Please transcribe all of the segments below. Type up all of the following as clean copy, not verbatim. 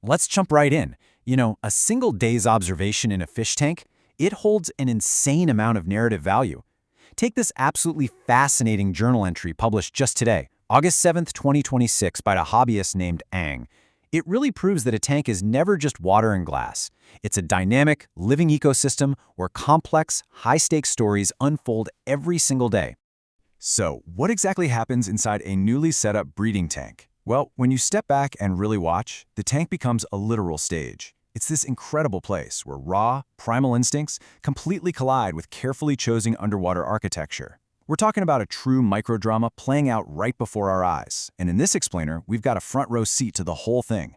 Let's jump right in. A single day's observation in a fish tank, it holds an insane amount of narrative value. Take this absolutely fascinating journal entry published just today, August 7th, 2026, by a hobbyist named Ang. It really proves that a tank is never just water and glass. It's a dynamic, living ecosystem where complex, high-stakes stories unfold every single day. So, what exactly happens inside a newly set up breeding tank? Well, when you step back and really watch, the tank becomes a literal stage. It's this incredible place where raw, primal instincts completely collide with carefully chosen underwater architecture. We're talking about a true microdrama playing out right before our eyes, and in this explainer, we've got a front-row seat to the whole thing.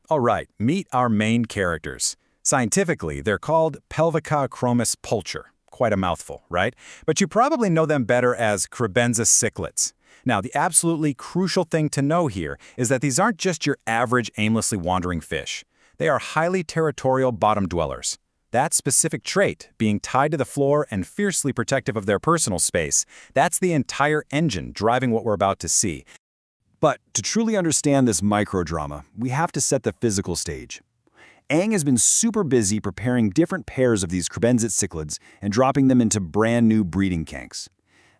All right, meet our main characters. Scientifically, they're called pelvicachromis-pulcher. Quite a mouthful, right? But you probably know them better as Kribensis Cichlids. Now, the absolutely crucial thing to know here is that these aren't just your average aimlessly wandering fish. They are highly territorial bottom dwellers. That specific trait, being tied to the floor and fiercely protective of their personal space, that's the entire engine driving what we're about to see. But to truly understand this microdrama, we have to set the physical stage. Ang has been super busy preparing different pairs of these Kribensis Cichlids and dropping them into brand new breeding tanks.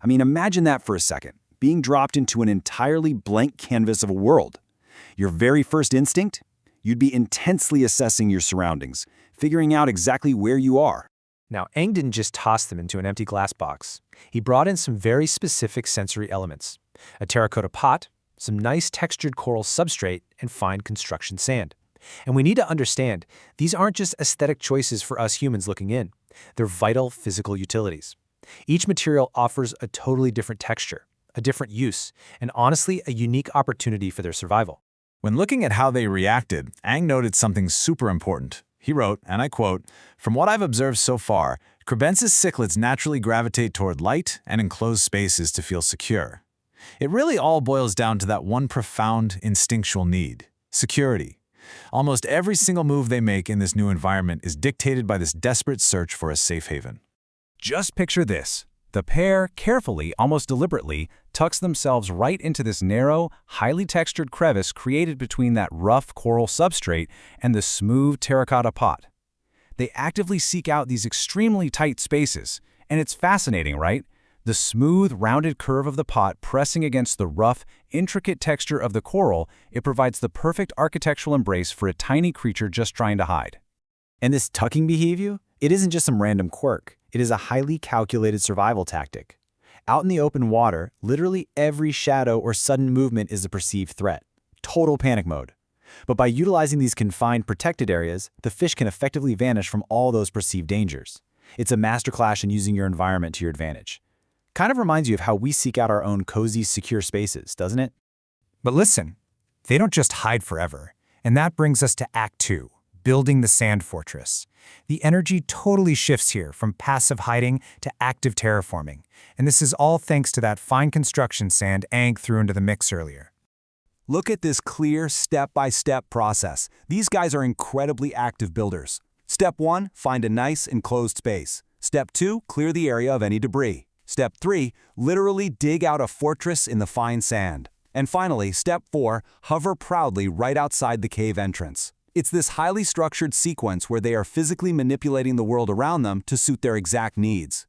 I mean, imagine that for a second, being dropped into an entirely blank canvas of a world. Your very first instinct? You'd be intensely assessing your surroundings, figuring out exactly where you are. Now, Ang didn't just toss them into an empty glass box. He brought in some very specific sensory elements: a terracotta pot, some nice textured coral substrate, and fine construction sand. And we need to understand, these aren't just aesthetic choices for us humans looking in. They're vital physical utilities. Each material offers a totally different texture, a different use, and honestly, a unique opportunity for their survival. When looking at how they reacted, Ang noted something super important. He wrote, and I quote, "From what I've observed so far, Kribensis cichlids naturally gravitate toward light and enclosed spaces to feel secure." It really all boils down to that one profound instinctual need: security. Almost every single move they make in this new environment is dictated by this desperate search for a safe haven. Just picture this. The pair carefully, almost deliberately, tucks themselves right into this narrow, highly textured crevice created between that rough coral substrate and the smooth terracotta pot. They actively seek out these extremely tight spaces, and it's fascinating, right? The smooth, rounded curve of the pot pressing against the rough, intricate texture of the coral, it provides the perfect architectural embrace for a tiny creature just trying to hide. And this tucking behavior, it isn't just some random quirk. It is a highly calculated survival tactic. Out in the open water, literally every shadow or sudden movement is a perceived threat. Total panic mode. But by utilizing these confined, protected areas, the fish can effectively vanish from all those perceived dangers. It's a masterclass in using your environment to your advantage. Kind of reminds you of how we seek out our own cozy, secure spaces, doesn't it? But listen, they don't just hide forever. And that brings us to Act 2, building the sand fortress. The energy totally shifts here from passive hiding to active terraforming. And this is all thanks to that fine construction sand Ang threw into the mix earlier. Look at this clear step-by-step process. These guys are incredibly active builders. Step 1, find a nice enclosed space. Step 2, clear the area of any debris. Step 3, literally dig out a fortress in the fine sand. And finally, Step 4, hover proudly right outside the cave entrance. It's this highly structured sequence where they are physically manipulating the world around them to suit their exact needs.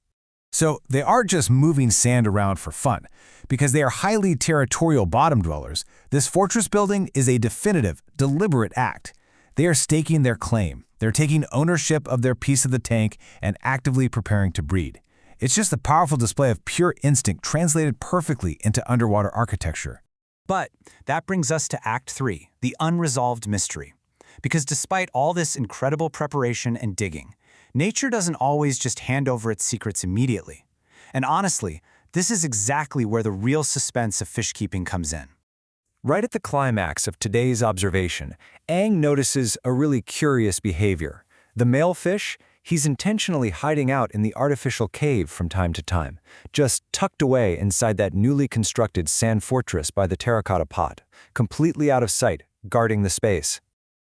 So they aren't just moving sand around for fun. Because they are highly territorial bottom dwellers, this fortress building is a definitive, deliberate act. They are staking their claim. They're taking ownership of their piece of the tank and actively preparing to breed. It's just a powerful display of pure instinct translated perfectly into underwater architecture. But that brings us to Act 3, the unresolved mystery. Because despite all this incredible preparation and digging, nature doesn't always just hand over its secrets immediately. And honestly, this is exactly where the real suspense of fish keeping comes in. Right at the climax of today's observation, Ang notices a really curious behavior. The male fish, he's intentionally hiding out in the artificial cave from time to time, just tucked away inside that newly constructed sand fortress by the terracotta pot, completely out of sight, guarding the space.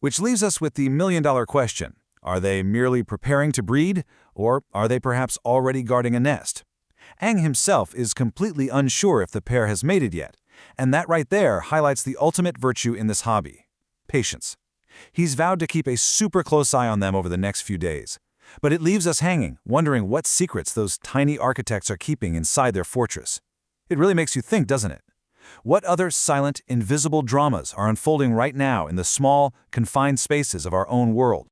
Which leaves us with the million-dollar question. Are they merely preparing to breed, or are they perhaps already guarding a nest? Ang himself is completely unsure if the pair has mated yet, and that right there highlights the ultimate virtue in this hobby: patience. He's vowed to keep a super close eye on them over the next few days. But it leaves us hanging, wondering what secrets those tiny architects are keeping inside their fortress. It really makes you think, doesn't it? What other silent, invisible dramas are unfolding right now in the small, confined spaces of our own world?